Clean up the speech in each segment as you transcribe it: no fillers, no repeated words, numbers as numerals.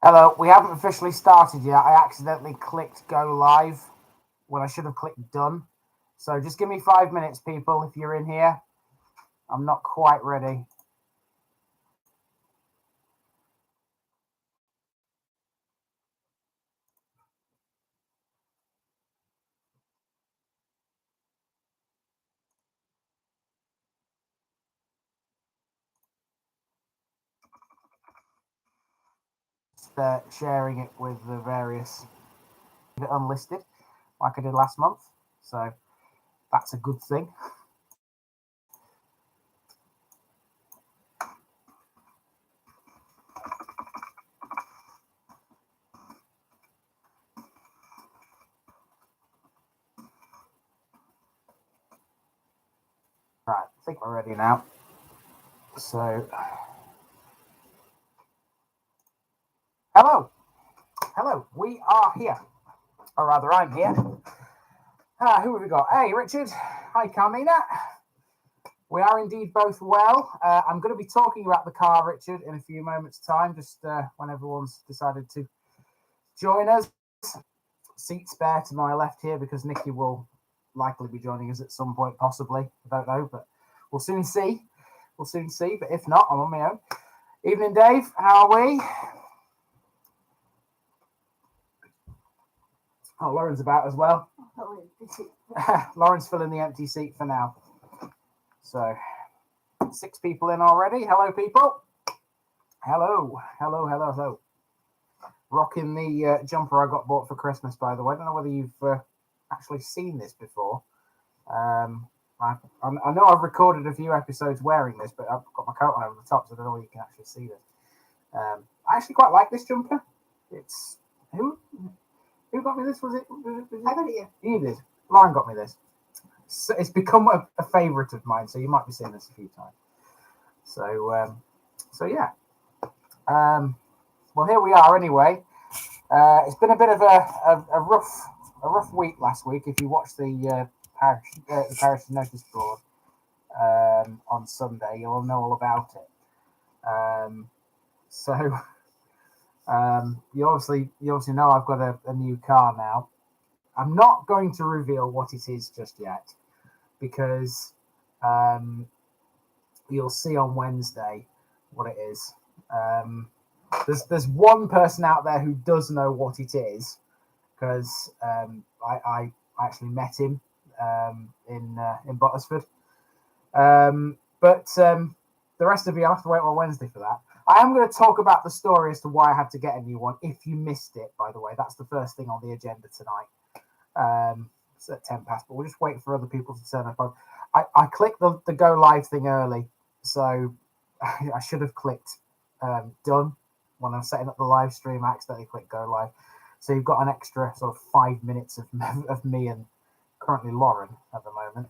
Hello, we haven't officially started yet. I accidentally clicked go live when I should have clicked done. So just give me 5 minutes, people, if you're in here. I'm not quite ready. Sharing it with the various unlisted like I did last month. So that's a good thing. Right, I think we're ready now. So, hello. Hello, we are here. Or rather, I'm here. Who have we got? Hey, Richard. Hi, Carmina. We are indeed both well. I'm going to be talking about the car, Richard, in a few moments' time, just when everyone's decided to join us. Seat spare to my left here because Nikki will likely be joining us at some point, possibly. I don't know, but we'll soon see. We'll soon see. But if not, I'm on my own. Evening, Dave. How are we? Oh, Lauren's about as well. Lauren's filling the empty seat for now. So, 6 people in already. Hello, people. Hello. Rocking the jumper I got bought for Christmas, by the way. I don't know whether you've actually seen this before. I know I've recorded a few episodes wearing this, but I've got my coat on over the top, so I don't know whether you can actually see this. I actually quite like this jumper. It's who got me this? Was it I got it, yeah. You did. Lauren got me this. So it's become a favourite of mine, so you might be seeing this a few times. So yeah. Well, here we are anyway. It's been a bit of a rough week last week. If you watched the Parish notice board on Sunday, you'll know all about it. You obviously know I've got a new car now. I'm not going to reveal what it is just yet because you'll see on Wednesday what it is. There's one person out there who does know what it is because I actually met him in Bottersford. But the rest of you have to wait till Wednesday for that. I am going to talk about the story as to why I had to get a new one. If you missed it, by the way, that's the first thing on the agenda tonight. It's at 10 past, but we'll just wait for other people to turn up. I clicked the go live thing early, so I should have clicked done when I was setting up the live stream. I accidentally clicked go live. So you've got an extra sort of 5 minutes of me and currently Lauren at the moment.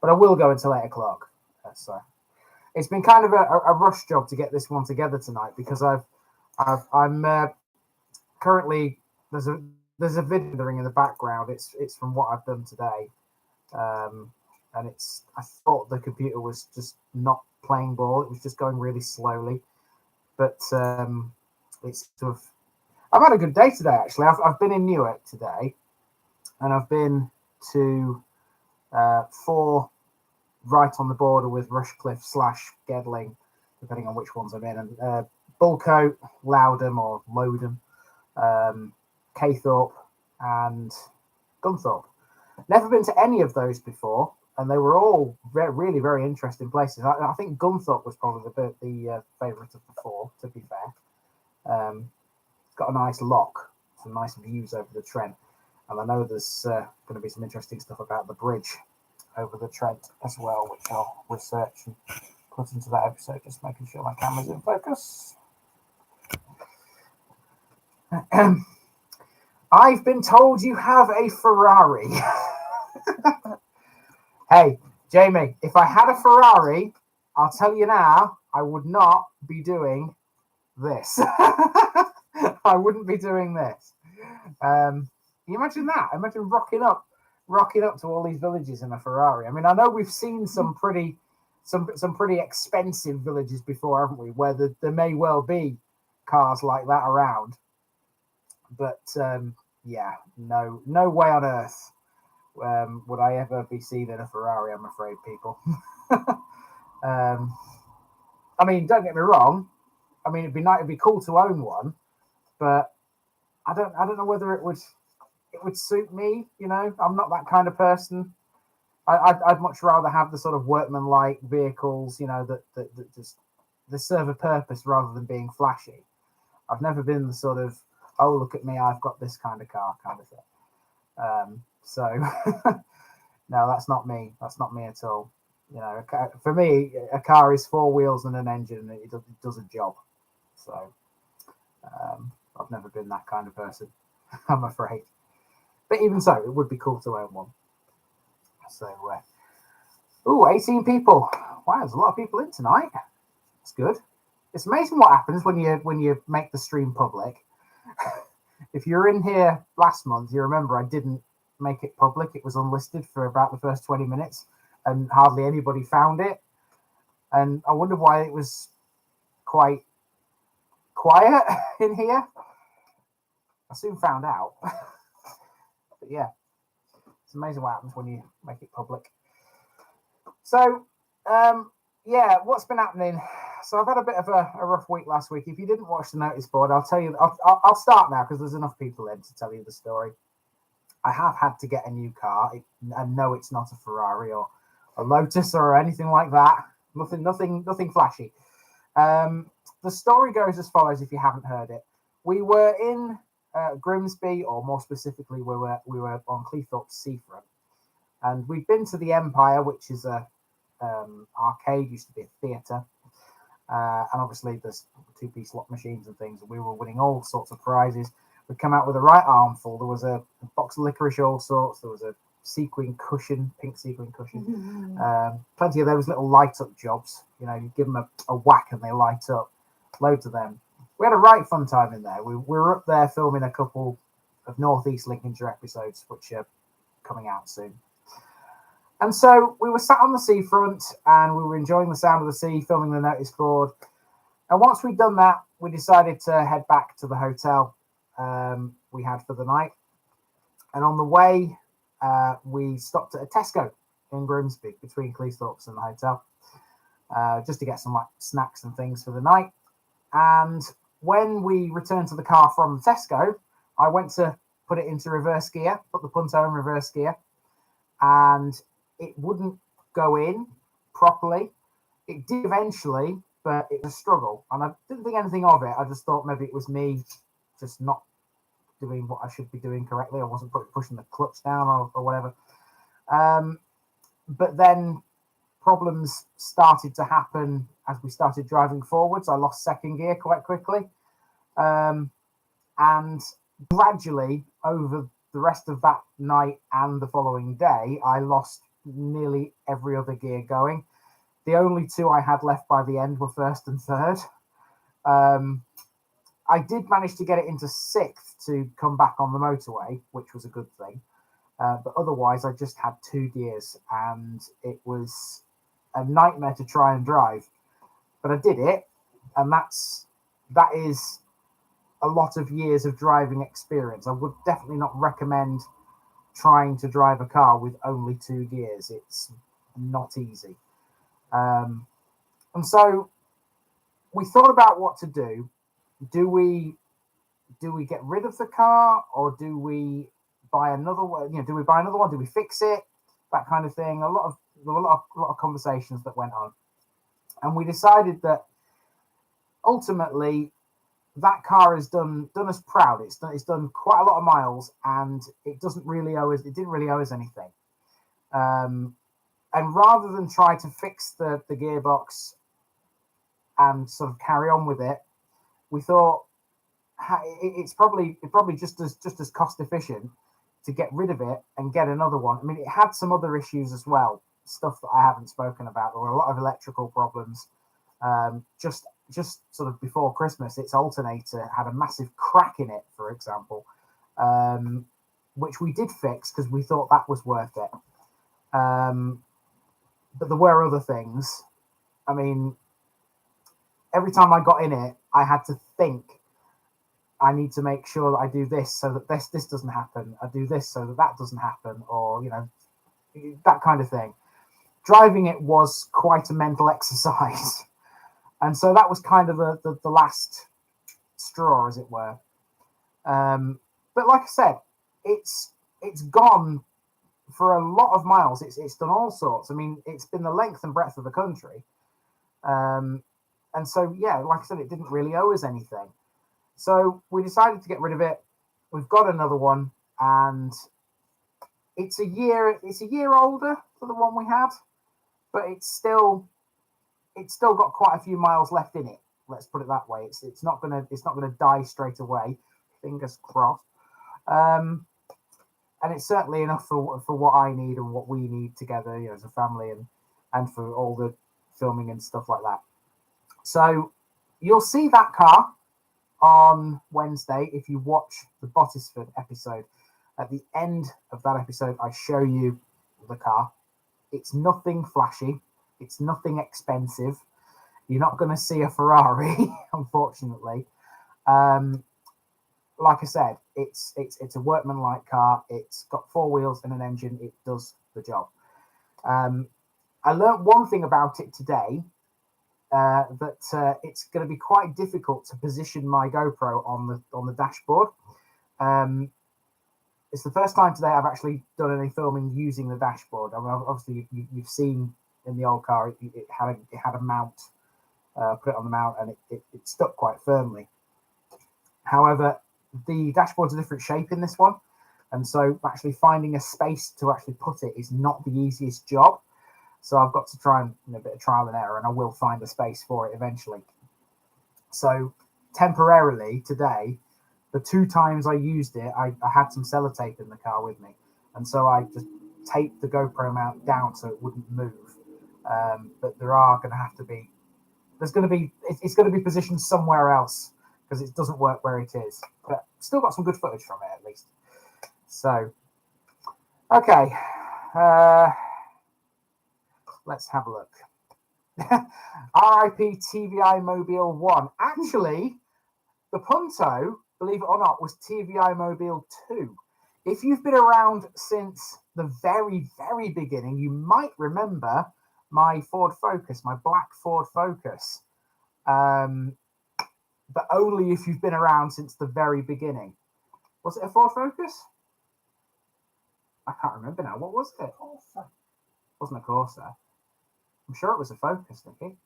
But I will go until 8 o'clock. So it's been kind of a rush job to get this one together tonight because I'm currently there's a video in the background. It's from what I've done today, and I thought the computer was just not playing ball. It was just going really slowly, but it's sort of. I've had a good day today actually. I've been in Newark today, and I've been to 4 right on the border with Rushcliffe / Gedling, depending on which ones I'm in, and Bulcote, Loudham or Lowdham, Caythorpe, and Gunthorpe. Never been to any of those before, and they were all really very interesting places. I think Gunthorpe was probably the favourite of the 4, to be fair. It's got a nice lock, some nice views over the Trent, and I know there's going to be some interesting stuff about the bridge over the Trent as well, which I'll research and put into that episode, just making sure my camera's in focus. I've been told you have a Ferrari. Hey, Jamie, if I had a Ferrari, I'll tell you now, I would not be doing this. I wouldn't be doing this. Can you imagine that? Imagine rocking up to all these villages in a Ferrari. I mean, I know we've seen some pretty some pretty expensive villages before, haven't we? Where there may well be cars like that around, but yeah, no way on earth would I ever be seen in a Ferrari. I'm afraid, people. I mean, don't get me wrong. I mean, it'd be cool to own one, but I don't know whether it would suit me. You know, I'm not that kind of person. I'd much rather have the sort of workman-like vehicles, you know, that just they serve a purpose rather than being flashy. I've never been the sort of, oh, look at me, I've got this kind of car kind of thing. So no, that's not me. That's not me at all. You know, for me, a car is four wheels and an engine, and it does a job. So I've never been that kind of person, I'm afraid. But even so, it would be cool to own one. So, 18 people. Wow, there's a lot of people in tonight. That's good. It's amazing what happens when you make the stream public. If you're in here last month, you remember I didn't make it public. It was unlisted for about the first 20 minutes, and hardly anybody found it. And I wonder why it was quite quiet in here. I soon found out. But yeah. It's amazing what happens when you make it public. So, yeah, what's been happening? So I've had a bit of a rough week last week. If you didn't watch the notice board, I'll tell you. I'll start now because there's enough people in to tell you the story. I have had to get a new car. And no, it's not a Ferrari or a Lotus or anything like that. Nothing flashy. The story goes as follows. If you haven't heard it, we were in Grimsby, or more specifically, we were on Cleethorpes seafront, and we'd been to the Empire, which is a arcade, used to be a theatre, and obviously there's two-piece slot machines and things, and we were winning all sorts of prizes. We'd come out with a right armful. There was a box of licorice, all sorts. There was a sequin cushion, pink sequin cushion, plenty of those little light-up jobs. You know, you give them a whack and they light up. Loads of them. We had a right fun time in there. We were up there filming a couple of Northeast Lincolnshire episodes, which are coming out soon. And so we were sat on the seafront and we were enjoying the sound of the sea, filming the notice board. And once we'd done that, we decided to head back to the hotel we had for the night. And on the way, we stopped at a Tesco in Grimsby between Cleethorpes and the hotel, just to get some like snacks and things for the night. And when we returned to the car from the Tesco, I went to put it into reverse gear, put the Punto in reverse gear, and it wouldn't go in properly. It did eventually, but it was a struggle. And I didn't think anything of it. I just thought maybe it was me just not doing what I should be doing correctly. I wasn't pushing the clutch down or whatever. But then problems started to happen as we started driving forwards. I lost second gear quite quickly. And gradually, over the rest of that night and the following day, I lost nearly every other gear going. The only two I had left by the end were first and third. I did manage to get it into sixth to come back on the motorway, which was a good thing. But otherwise, I just had two gears, and it was a nightmare to try and drive. But I did it, and that is a lot of years of driving experience. I would definitely not recommend trying to drive a car with only two gears. It's not easy. And so we thought about what to do. Do we get rid of the car, or do we buy another one? You know, do we buy another one? Do we fix it? That kind of thing. A lot of conversations that went on, and we decided that ultimately that car has done us proud. It's done quite a lot of miles, and it doesn't really owe us. It didn't really owe us anything. And rather than try to fix the gearbox and sort of carry on with it, we thought it's probably just as cost efficient to get rid of it and get another one. I mean, it had some other issues as well, stuff that I haven't spoken about. There were a lot of electrical problems. Just sort of before Christmas, its alternator had a massive crack in it, for example, which we did fix because we thought that was worth it. But there were other things I mean, every time I got in it, I had to think, I need to make sure that I do this so that this doesn't happen. I do this so that that doesn't happen, or, you know, that kind of thing. Driving it was quite a mental exercise. And so that was kind of the last straw, as it were. But like I said, it's gone for a lot of miles. It's done all sorts. I mean, it's been the length and breadth of the country. And so, yeah, like I said, it didn't really owe us anything. So we decided to get rid of it. We've got another one, and it's a year older than the one we had, but it's still got quite a few miles left in it. Let's put it that way. It's not gonna die straight away. Fingers crossed. And it's certainly enough for what I need and what we need together, you know, as a family, and for all the filming and stuff like that. So you'll see that car on Wednesday if you watch the Bottisford episode. At the end of that episode, I show you the car. It's nothing flashy. It's nothing expensive. You're not going to see a Ferrari, unfortunately. Like I said, it's a workmanlike car. It's got 4 wheels and an engine. It does the job. I learned one thing about it today, that it's going to be quite difficult to position my GoPro on the dashboard. It's the first time today I've actually done any filming using the dashboard. I mean, obviously you've seen in the old car it had a mount. Put it on the mount, and it stuck quite firmly. However, the dashboard's a different shape in this one, and so actually finding a space to actually put it is not the easiest job. So I've got to try and, you know, a bit of trial and error, and I will find a space for it eventually. So temporarily today, the 2 times I used it, I had some sellotape in the car with me, and so I just taped the GoPro mount down so it wouldn't move. But there are going to have to be, it's going to be positioned somewhere else because it doesn't work where it is. But still got some good footage from it at least. So, okay, let's have a look. RIP TVI Mobile 1. Actually, the Punto, believe it or not, was TVI Mobile 2. If you've been around since the very, very beginning, you might remember my Ford Focus, my black Ford Focus. But only if you've been around since the very beginning. Was it a Ford Focus? I can't remember now. What was it? Corsa. Wasn't a Corsa. I'm sure it was a Focus, Nicky.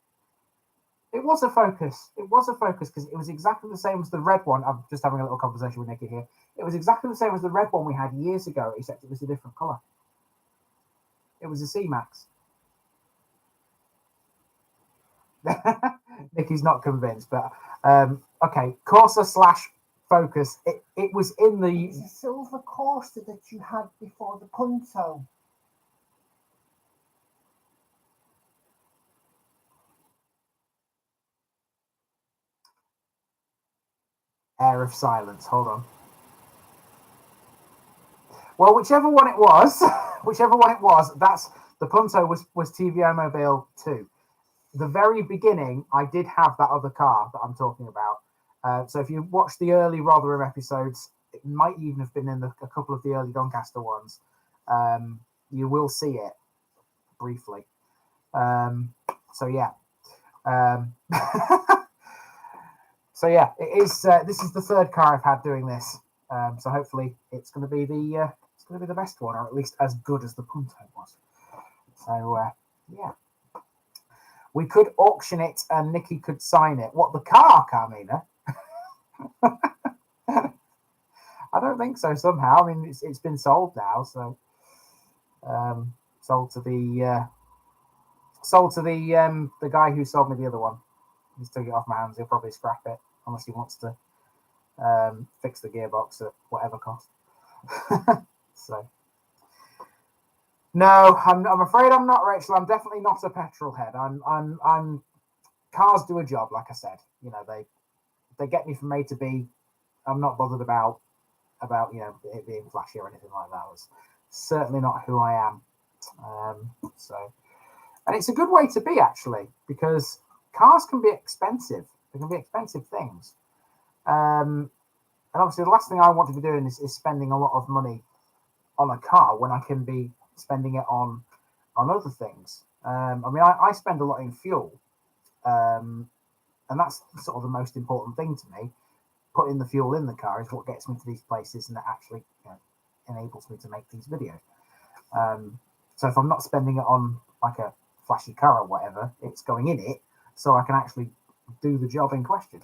It was a Focus. It was a Focus because it was exactly the same as the red one. I'm just having a little conversation with Nicky here. It was exactly the same as the red one we had years ago, except it was a different colour. It was a C-Max. Nicky's not convinced, but okay, Corsa / Focus. It was in the... It's a silver Corsa that you had before the Punto. Air of silence. Hold on. Well, whichever one it was, that's the Punto was TVI Mobile 2. The very beginning, I did have that other car that I'm talking about. So if you watch the early Rotherham episodes, it might even have been in a couple of the early Doncaster ones. You will see it briefly. So yeah. So yeah, it is. This is the 3rd car I've had doing this. So hopefully it's going to be the best one, or at least as good as the Punto was. So yeah. We could auction it and Nicky could sign it. What, the car, Carmina? I don't think so somehow. I mean, it's been sold now, so sold to the guy who sold me the other one. He's took it off my hands. He'll probably scrap it unless he wants to fix the gearbox at whatever cost. So no, I'm afraid I'm not, Rachel. I'm definitely not a petrol head. I'm cars do a job, like I said. You know, they get me from A to B. I'm not bothered about you know, it being flashy or anything like that. It's certainly not who I am. So And it's a good way to be, actually, because cars can be expensive. They can be expensive things. And obviously, the last thing I want to be doing is spending a lot of money on a car when I can be spending it on other things. I mean, I spend a lot in fuel, and that's sort of the most important thing to me. Putting the fuel in the car is what gets me to these places, and that actually enables me to make these videos. So if I'm not spending it on like a flashy car or whatever, it's going in it so I can actually do the job in question.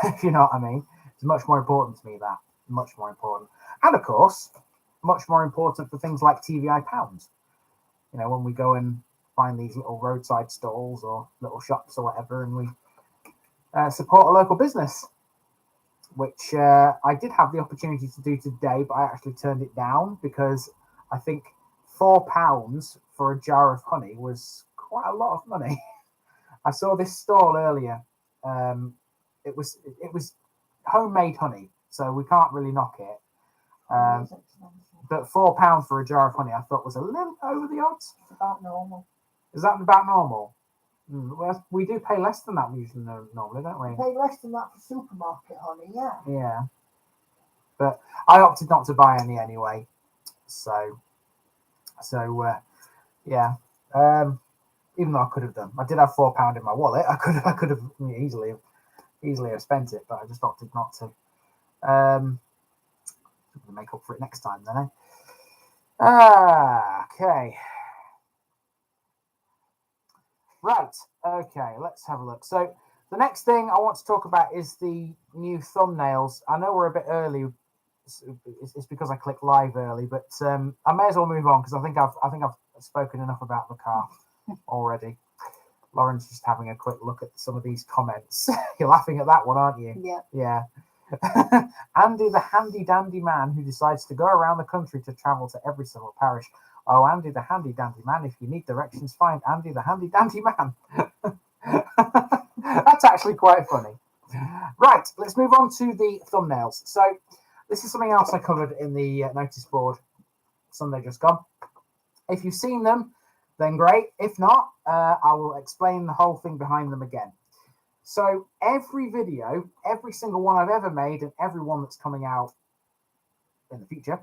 If you know what I mean. It's much more important to me, that. Much more important. And of course, much more important for things like TVI pounds. You know, when we go and find these little roadside stalls or little shops or whatever, and we support a local business, which I did have the opportunity to do today, but I actually turned it down because I think £4 for a jar of honey was quite a lot of money. I saw this stall earlier. It was homemade honey, so we can't really knock it. But £4 for a jar of honey, I thought was a little over the odds. It's about normal. Is that about normal? Well, we do pay less than that usually normally, don't we? We pay less than that for supermarket honey, yeah. Yeah. But I opted not to buy any anyway. So yeah. Even though I could have done, I did have £4 in my wallet. I could have easily have spent it, but I just opted not to. I'm gonna make up for it next time, then. Okay. Right. Okay. Let's have a look. So the next thing I want to talk about is the new thumbnails. I know we're a bit early. It's because I clicked live early, but I may as well move on because I think I've spoken enough about the car already. Lauren's just having a quick look at some of these comments. You're laughing at that one, aren't you? Yeah. Yeah. Andy, the handy dandy man who decides to go around the country to travel to every single parish. Oh, Andy, the handy dandy man. If you need directions, find Andy, the handy dandy man. That's actually quite funny. Right, let's move on to the thumbnails. So this is something else I covered in the notice board Sunday just gone. If you've seen them, then great. If not, I will explain the whole thing behind them again. So every video, every single one I've ever made, and every one that's coming out in the future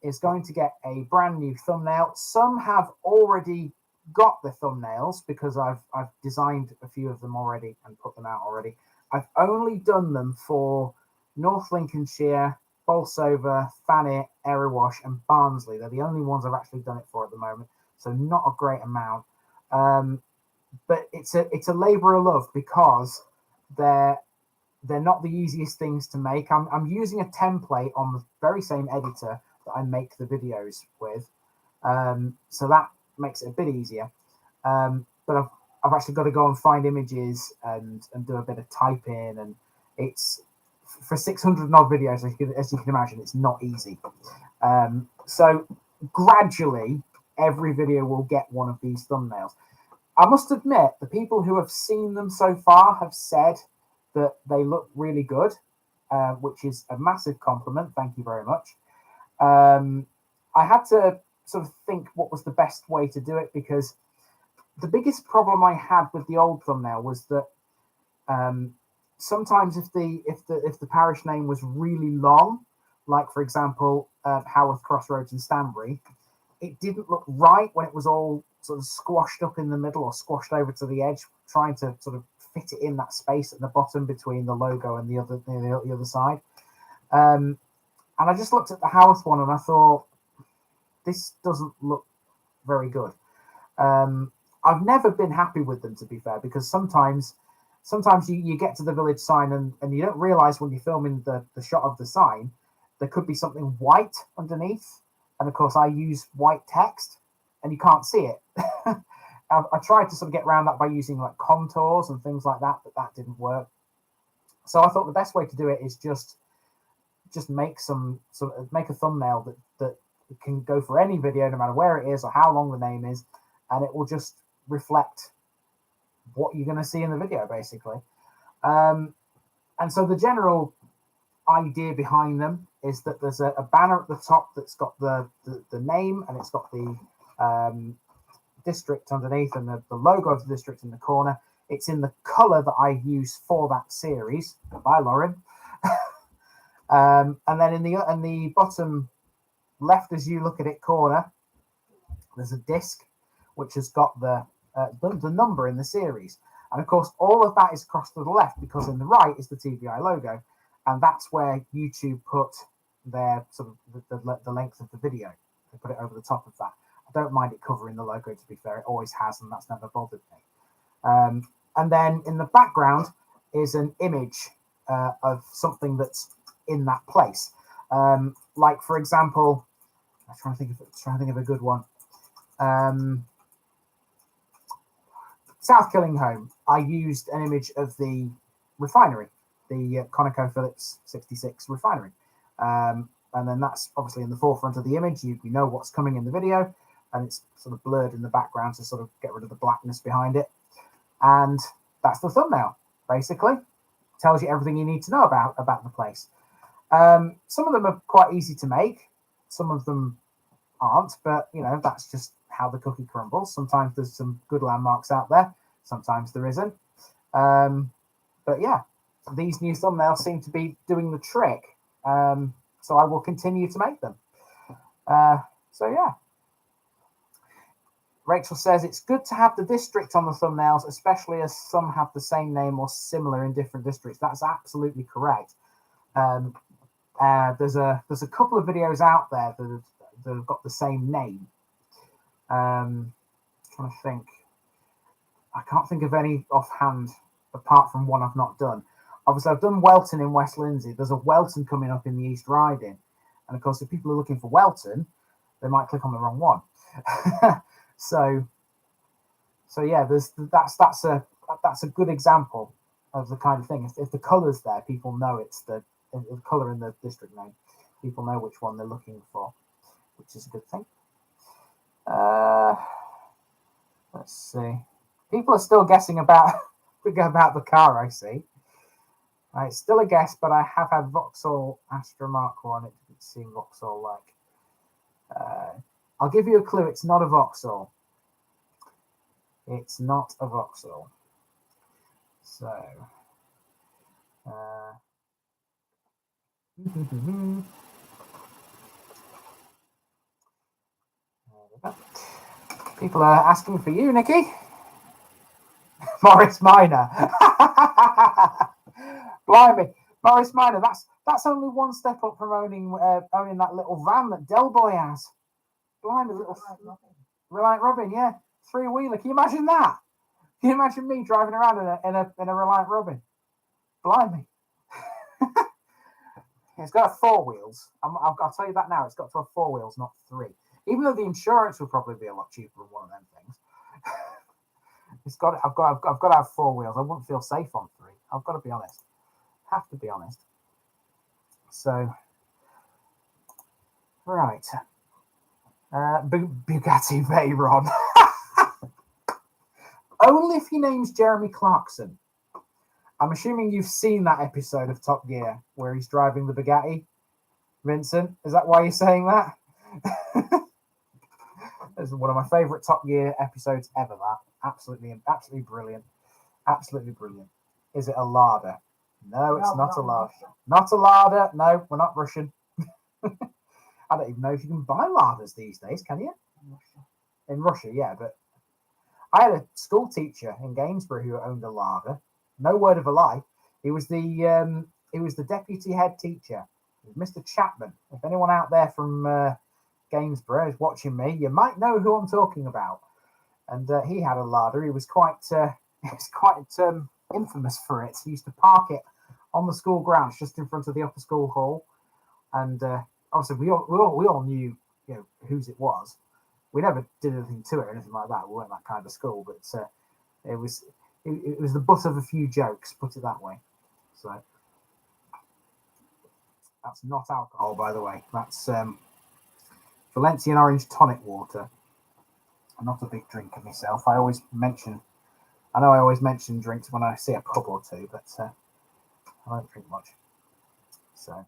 is going to get a brand new thumbnail. Some have already got the thumbnails because I've designed a few of them already and put them out already. I've only done them for North Lincolnshire, Bolsover, Thanet, Erewash, and Barnsley. They're the only ones I've actually done it for at the moment, so not a great amount. But it's a labour of love because they're not the easiest things to make. I'm using a template on the very same editor that I make the videos with, so that makes it a bit easier. But I've actually got to go and find images and do a bit of typing, and it's for 600 odd videos, as you can imagine, it's not easy. So gradually, every video will get one of these thumbnails. I must admit, the people who have seen them so far have said that they look really good, which is a massive compliment. Thank you very much. I had to sort of think what was the best way to do it, because the biggest problem I had with the old thumbnail was that sometimes if the parish name was really long, like for example Haworth Crossroads and Stanbury, it didn't look right when it was all sort of squashed up in the middle or squashed over to the edge, trying to sort of fit it in that space at the bottom between the logo and the other side. And I just looked at the Haworth one and I thought, this doesn't look very good. I've never been happy with them, to be fair, because sometimes you get to the village sign and you don't realise when you're filming the shot of the sign, there could be something white underneath. And of course, I use white text and you can't see it. I tried to sort of get around that by using like contours and things like that, but that didn't work. So I thought the best way to do it is just make make a thumbnail that can go for any video, no matter where it is or how long the name is, and it will just reflect what you're going to see in the video, basically. And so the general idea behind them is that there's a banner at the top that's got the name, and it's got the district underneath and the logo of the district in the corner. It's in the colour that I use for that series. Bye, Lauren. And then in the bottom left, as you look at it, corner, there's a disc which has got the number in the series. And of course, all of that is across to the left because in the right is the TVI logo. And that's where YouTube put their sort of the length of the video. They put it over the top of that. I don't mind it covering the logo, to be fair. It always has, and that's never bothered me. And then in the background is an image of something that's in that place. Like, for example, I'm trying to think of a good one. South Killinghome, I used an image of the refinery, the ConocoPhillips 66 refinery. And then that's obviously in the forefront of the image. You know what's coming in the video, and it's sort of blurred in the background to sort of get rid of the blackness behind it. And that's the thumbnail, basically. Tells you everything you need to know about the place. Some of them are quite easy to make. Some of them aren't, but that's just how the cookie crumbles. Sometimes there's some good landmarks out there. Sometimes there isn't. But yeah, these new thumbnails seem to be doing the trick. So I will continue to make them. So yeah. Rachel says it's good to have the district on the thumbnails, especially as some have the same name or similar in different districts. That's absolutely correct. There's a couple of videos out there that have got the same name. Trying to think. I can't think of any offhand apart from one I've not done. Obviously, I've done Welton in West Lindsey. There's a Welton coming up in the East Riding. And of course, if people are looking for Welton, they might click on the wrong one. So yeah, that's a good example of the kind of thing. If the colour's there, people know it's the colour in the district name. People know which one they're looking for, which is a good thing. Let's see. People are still guessing about the car, I see. It's still a guess, but I have had Vauxhall Astra Mark 1. It didn't seem Vauxhall-like. I'll give you a clue. It's not a Vauxhall. It's not a Vauxhall. So... People are asking for you, Nikki. Morris Minor. Blimey, Morris Minor. That's only one step up from owning that little van that Del Boy has. Blimey, little Reliant Robin, yeah, 3-wheeler. Can you imagine that? Can you imagine me driving around in a Reliant Robin? Blimey. It's got 4 wheels. I'll tell you that now. It's got to have 4 wheels, not 3. Even though the insurance will probably be a lot cheaper than one of them things. I've got to have 4 wheels. I wouldn't feel safe on 3. I've got to be honest. Have to be honest. So, right. Bugatti Veyron. Only if your name's Jeremy Clarkson. I'm assuming you've seen that episode of Top Gear where he's driving the Bugatti. Vincent, is that why you're saying that? It's one of my favourite Top Gear episodes ever, that. Absolutely brilliant. Absolutely brilliant. Is it a Lada? No, it's not a Lada. Not a Lada. No, we're not Russian. I don't even know if you can buy Ladas these days, can you? In Russia, yeah, but I had a school teacher in Gainsborough who owned a Lada. No word of a lie. He was the deputy head teacher. Mr. Chapman. If anyone out there from Gainsborough is watching me, you might know who I'm talking about. And he had a Lada. He was quite infamous for it. He used to park it on the school grounds, just in front of the upper school hall. And obviously, we all knew whose it was. We never did anything to it or anything like that. We weren't that kind of school, but it was the butt of a few jokes, put it that way. So that's not alcohol, by the way. That's Valencian orange tonic water. I'm not a big drinker myself. I always mention drinks when I see a pub or two, but I don't drink much. So,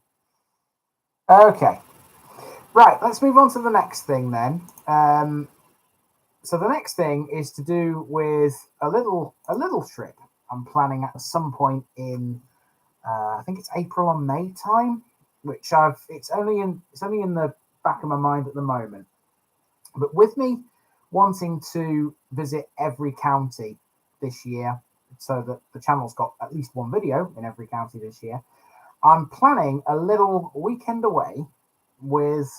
okay. Right, let's move on to the next thing then. So the next thing is to do with a little trip I'm planning at some point in I think it's April or May time, which it's only in the back of my mind at the moment. But with me wanting to visit every county this year, so that the channel's got at least one video in every county this year, I'm planning a little weekend away with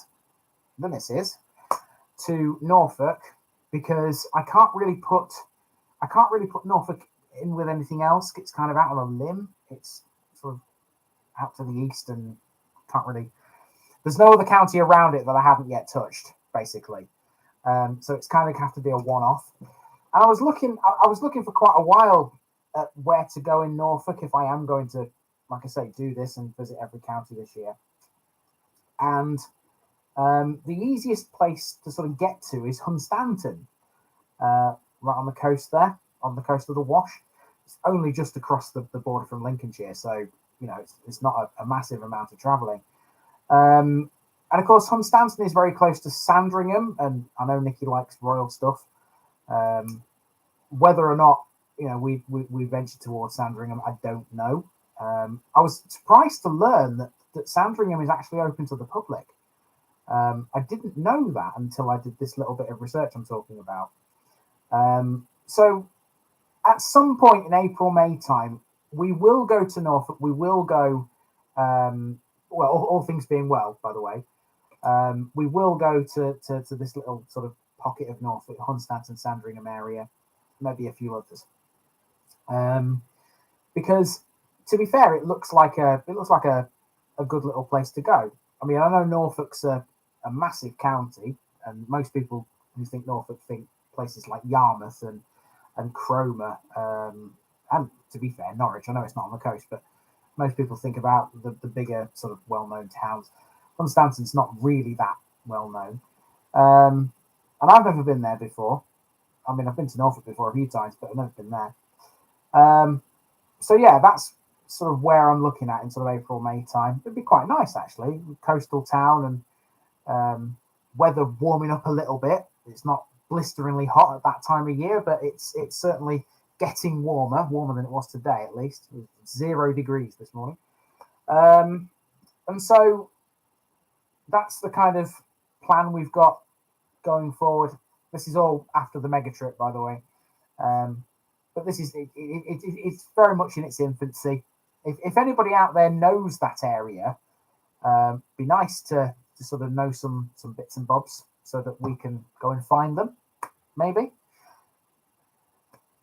the missus to Norfolk, because I can't really put Norfolk in with anything else. It's kind of out on a limb. It's sort of out to the east, and can't really. There's no other county around it that I haven't yet touched, basically. So it's kind of have to be a one-off. And I was looking for quite a while at where to go in Norfolk if I am going to, like I say, do this and visit every county this year. And the easiest place to sort of get to is Hunstanton, right on the coast there, on the coast of the Wash. It's only just across the border from Lincolnshire, so it's not a massive amount of travelling. And of course, Hunstanton is very close to Sandringham, and I know Nikki likes royal stuff. Whether or not we venture towards Sandringham, I don't know. I was surprised to learn that Sandringham is actually open to the public. I didn't know that until I did this little bit of research I'm talking about. So at some point in April, May time, we will go to Norfolk. We will go, well, all things being well, by the way, we will go to this little sort of pocket of Norfolk, Hunstanton, Sandringham area, maybe a few others. Because to be fair, it looks like a good little place to go. I mean, I know Norfolk's a massive county, and most people who think Norfolk think places like Yarmouth and Cromer, and to be fair, Norwich. I know it's not on the coast, but most people think about the bigger sort of well-known towns. Hunstanton's not really that well-known, and I've never been there before. I mean, I've been to Norfolk before a few times, but I've never been there. So yeah, that's sort of where I'm looking at in sort of April, May time. It'd be quite nice, actually. Coastal town, and weather warming up a little bit. It's not blisteringly hot at that time of year, but it's certainly getting warmer than it was today, at least. It was 0 degrees this morning. And so that's the kind of plan we've got going forward. This is all after the mega trip, by the way. But this is it's very much in its infancy. If anybody out there knows that area, be nice to sort of know some bits and bobs so that we can go and find them, maybe.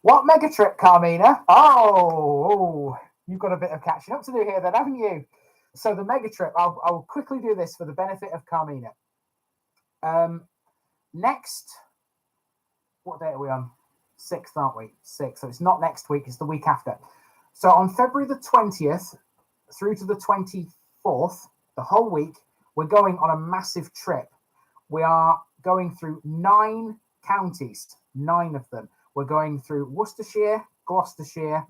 What mega trip, Carmina? Oh, you've got a bit of catching up to do here then, haven't you? So the mega trip, I'll quickly do this for the benefit of Carmina. Next, what day are we on? 6th, aren't we? 6th. So it's not next week, it's the week after. So on February the 20th through to the 24th, the whole week, we're going on a massive trip. We are going through 9 counties, 9 of them. We're going through Worcestershire, Gloucestershire,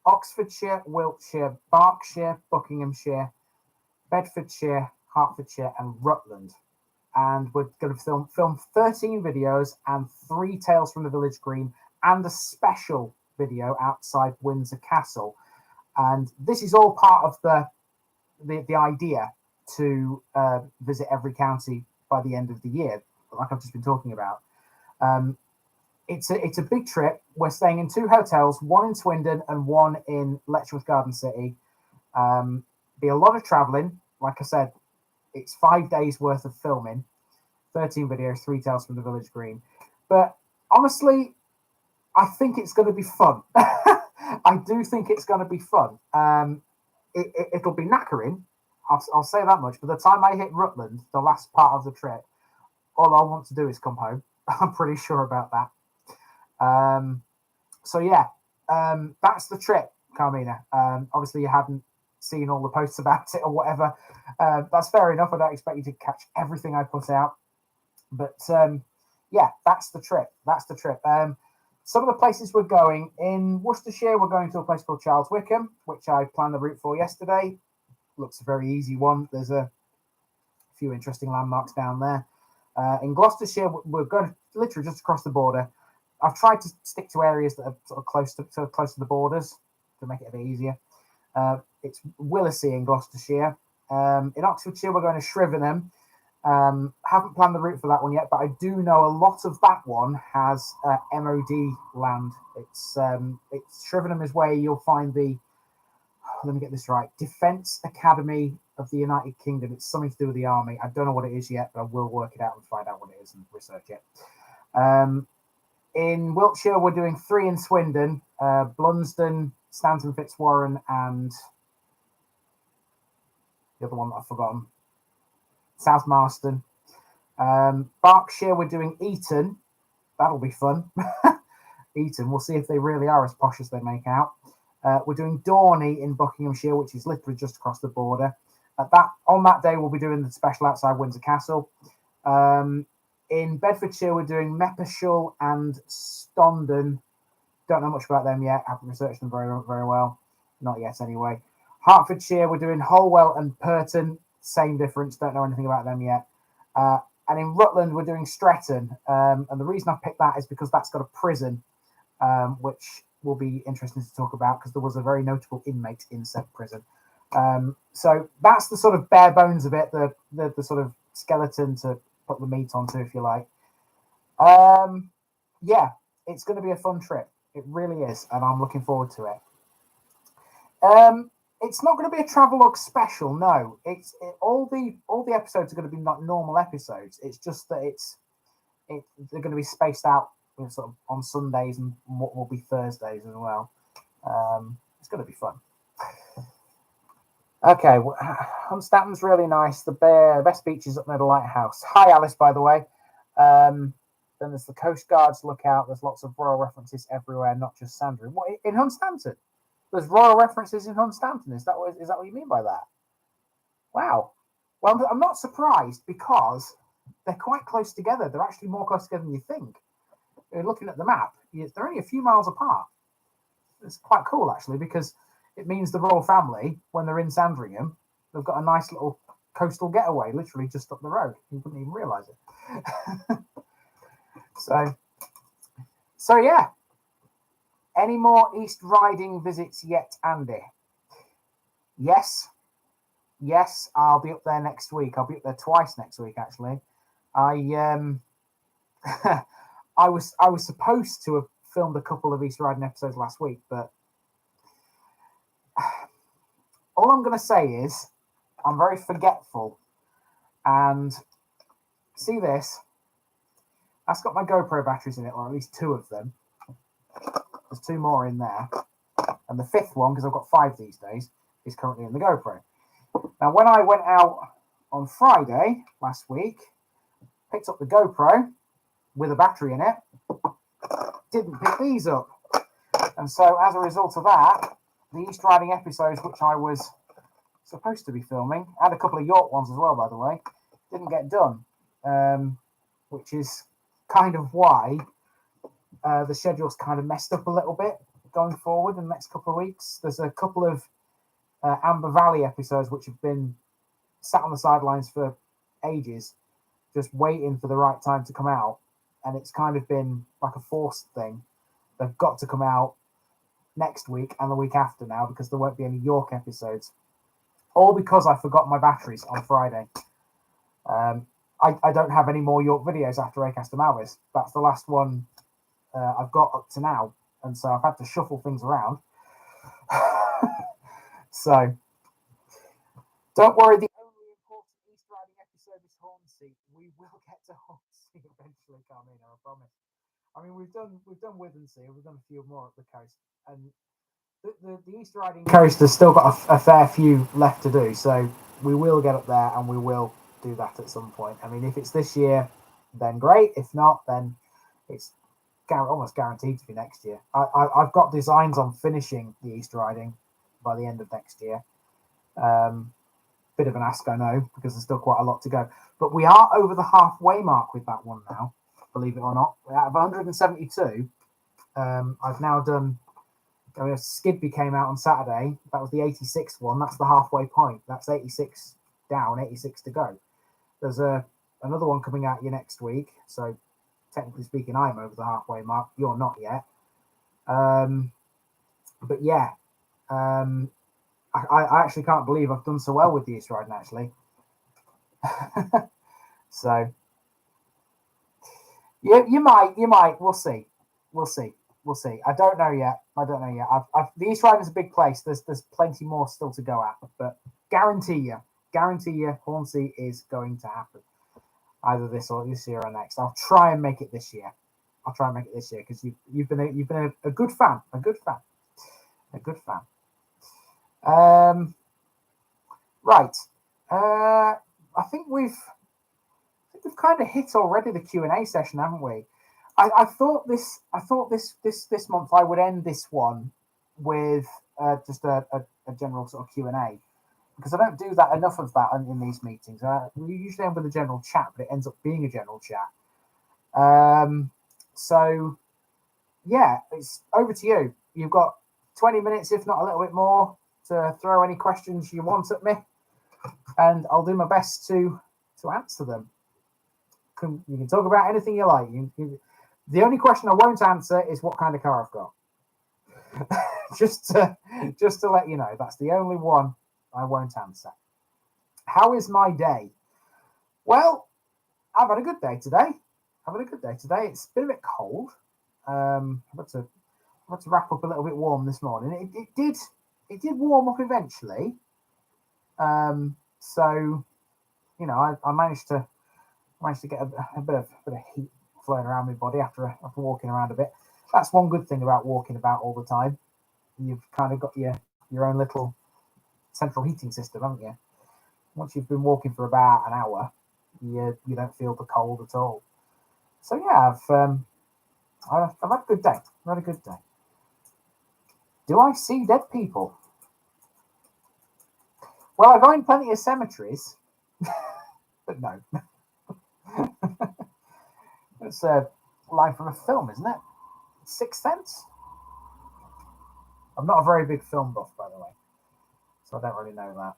Oxfordshire, Wiltshire, Berkshire, Buckinghamshire, Bedfordshire, Hertfordshire, and Rutland. And we're going to film 13 videos and 3 Tales from the Village Green and a special video outside Windsor Castle. And this is all part of the idea to visit every county by the end of the year, like I've just been talking about. It's a big trip. We're staying in 2 hotels, one in Swindon and one in Letchworth Garden City. Be a lot of travelling. Like I said, it's 5 days worth of filming, 13 videos, 3 Tales from the Village Green. But honestly, I think it's going to be fun. I do think it's going to be fun. It'll be knackering. I'll say that much. By the time I hit Rutland, the last part of the trip, all I want to do is come home. I'm pretty sure about that. So yeah, that's the trip, Carmina. Obviously you haven't seen all the posts about it or whatever. That's fair enough. I don't expect you to catch everything I put out, but yeah, that's the trip. Some of the places we're going in Worcestershire, we're going to a place called Charles Wickham, which I planned the route for yesterday. Looks a very easy one. There's a few interesting landmarks down there. In Gloucestershire, we're going literally just across the border. I've tried to stick to areas that are sort of close to the borders to make it a bit easier. It's Willasey in Gloucestershire. In Oxfordshire, we're going to Shrivenham. Haven't planned the route for that one yet, but I do know a lot of that one has MOD land. It's Shrivenham is where you'll find the, let me get this right, Defence Academy of the United Kingdom. It's something to do with the army. I don't know what it is yet, but I will work it out and find out what it is and research it. In Wiltshire, we're doing 3 in Swindon, Blunsdon, Stanton Fitzwarren, and the other one that I've forgotten, South Marston. Berkshire, we're doing Eton. That'll be fun. Eton, we'll see if they really are as posh as they make out. We're doing Dorney in Buckinghamshire, which is literally just across the border. On that day, we'll be doing the special outside Windsor Castle. In Bedfordshire, we're doing Meppershall and Stondon. Don't know much about them yet. Haven't researched them very, very well. Not yet, anyway. Hertfordshire, we're doing Holwell and Purton. Same difference. Don't know anything about them yet. And in Rutland, we're doing Stretton. And the reason I picked that is because that's got a prison, which will be interesting to talk about because there was a very notable inmate in said prison. So that's the sort of bare bones of it, the sort of skeleton to put the meat onto, if you like. Yeah, it's going to be a fun trip. It really is, and I'm looking forward to it. It's not going to be a travelogue special, no. All the episodes are going to be not normal episodes. It's just that they're going to be spaced out, sort of on Sundays and what will be Thursdays as well. It's going to be fun. Okay, Hunstanton's really nice. The best beach is up near the lighthouse. Hi, Alice, by the way. Then there's the Coast Guard's lookout. There's lots of royal references everywhere, not just Sandringham. What, in Hunstanton? There's royal references in Hunstanton. Is that what you mean by that? Wow. Well, I'm not surprised because they're quite close together. They're actually more close together than you think. You're looking at the map, they're only a few miles apart. It's quite cool, actually, because it means the royal family, when they're in Sandringham, they've got a nice little coastal getaway, literally just up the road. You wouldn't even realise it. So yeah. Any more East Riding visits yet, Andy? Yes, I'll be up there next week. I'll be up there twice next week, actually. I was supposed to have filmed a couple of East Riding episodes last week, but all I'm going to say is I'm very forgetful. And see this? That's got my GoPro batteries in it, or at least 2 of them. There's 2 more in there. And the 5th one, because I've got 5 these days, is currently in the GoPro. Now, when I went out on Friday last week, picked up the GoPro with a battery in it, didn't pick these up. And so as a result of that, the East Riding episodes, which I was supposed to be filming, and a couple of York ones as well, by the way, didn't get done, which is kind of why the schedule's kind of messed up a little bit going forward in the next couple of weeks. There's a couple of Amber Valley episodes which have been sat on the sidelines for ages, just waiting for the right time to come out, and it's kind of been like a forced thing. They've got to come out next week and the week after now because there won't be any York episodes, all because I forgot my batteries on Friday. I don't have any more York videos after Acaster Malvis. That's the last one I've got up to now, and so I've had to shuffle things around. So don't worry, the only important East Riding episode is Hornsey. We will get to Hornsey eventually, Carmina, I promise. I mean, we've done Withensea, we've done a few more up the coast, and the East Riding coast has still got a fair few left to do, so we will get up there and we will do that at some point. I mean, if it's this year, then great. If not, then it's almost guaranteed to be next year. I've got designs on finishing the East Riding by the end of next year. Bit of an ask, I know, because there's still quite a lot to go. But we are over the halfway mark with that one now, believe it or not. Out of 172, I've now done... I mean, Skidby came out on Saturday. That was the 86th one. That's the halfway point. That's 86 down, 86 to go. There's another one coming out next week. So technically speaking, I'm over the halfway mark. You're not yet. But yeah, I actually can't believe I've done so well with the East Riding, actually. So, you might. We'll see. I don't know yet. The East Riding's a big place. There's plenty more still to go at, but guarantee you, Hornsey is going to happen. Either this year or next. I'll try and make it this year. Because you've been a good fan. Right. I think we've kind of hit already the Q&A session, haven't we? I thought this month I would end this one with just a general sort of Q&A, because I don't do that enough of that in these meetings. We usually end with a general chat, but it ends up being a general chat. So yeah, it's over to you. You've got 20 minutes, if not a little bit more, to throw any questions you want at me, and I'll do my best to answer them. You can talk about anything you like. The only question I won't answer is what kind of car I've got. just to let you know, that's the only one I won't answer. How is my day? Well, I've had a good day today. It's been a bit cold. I've had to wrap up a little bit warm this morning. It did warm up eventually. So, I managed to get a bit of heat flowing around my body after walking around a bit. That's one good thing about walking about all the time. You've kind of got your own little central heating system, haven't you? Once you've been walking for about an hour, you don't feel the cold at all. So yeah, I've had a good day. Do I see dead people? Well, I go in plenty of cemeteries, but no. It's a line from a film, isn't it? Sixth Sense? I'm not a very big film buff, by the way, so I don't really know that.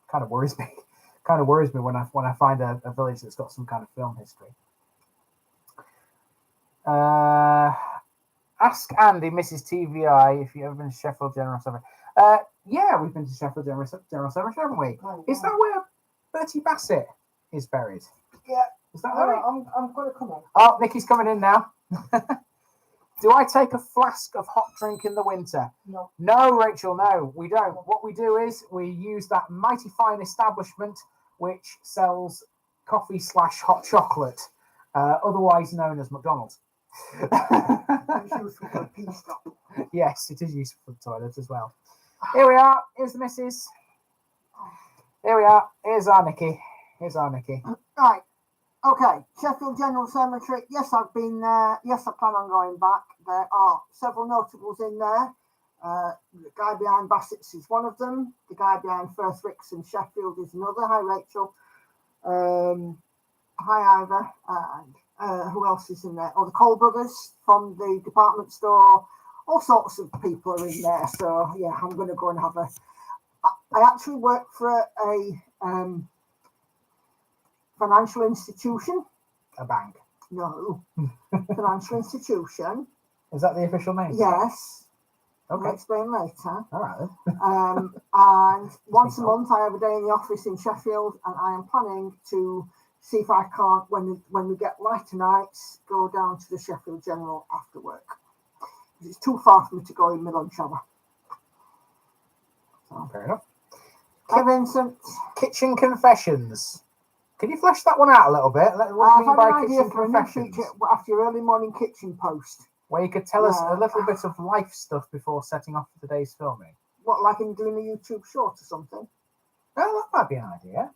Kind of worries me when I find a village that's got some kind of film history. Ask Andy, Mrs. TVI, if you've ever been to Sheffield General Cemetery. Yeah, we've been to Sheffield General Cemetery, haven't we? Oh, is that where Bertie Bassett is buried? Yeah. Is that right? I'm going to come in. Oh, Nikki's coming in now. Do I take a flask of hot drink in the winter? No. No, Rachel, no, we don't. What we do is we use that mighty fine establishment which sells coffee/hot chocolate, otherwise known as McDonald's. It's useful for a pee stop. Yes, it is useful for the toilet as well. Here we are. Here's the missus. Here we are. Here's our Nikki. Right. Okay. Sheffield General Cemetery. Yes, I've been there. Yes, I plan on going back. There are several notables in there. The guy behind Bassett's is one of them. The guy behind Firth Ricks and Sheffield is another. Hi, Rachel. Hi, Ivor. And who else is in there? Oh, the Cole brothers from the department store. All sorts of people are in there. So, yeah, I'm going to go and have I actually work for a financial institution. A bank? No. Financial institution. Is that the official name? Yes. Okay. I'll explain later. All right. And once a month I have a day in the office in Sheffield, and I am planning to see if I can't, when we get lighter nights, go down to the Sheffield General after work. It's too far for me to go in my lunch hour. So, fair enough. Hi, Vincent. Kitchen confessions. Can you flesh that one out a little bit? What do I've you mean had by an idea kitchen for a new confessions? feature after your early morning kitchen post. Where you could tell us a little bit of life stuff before setting off for today's filming. What, like in doing a YouTube short or something? Well, that might be an idea.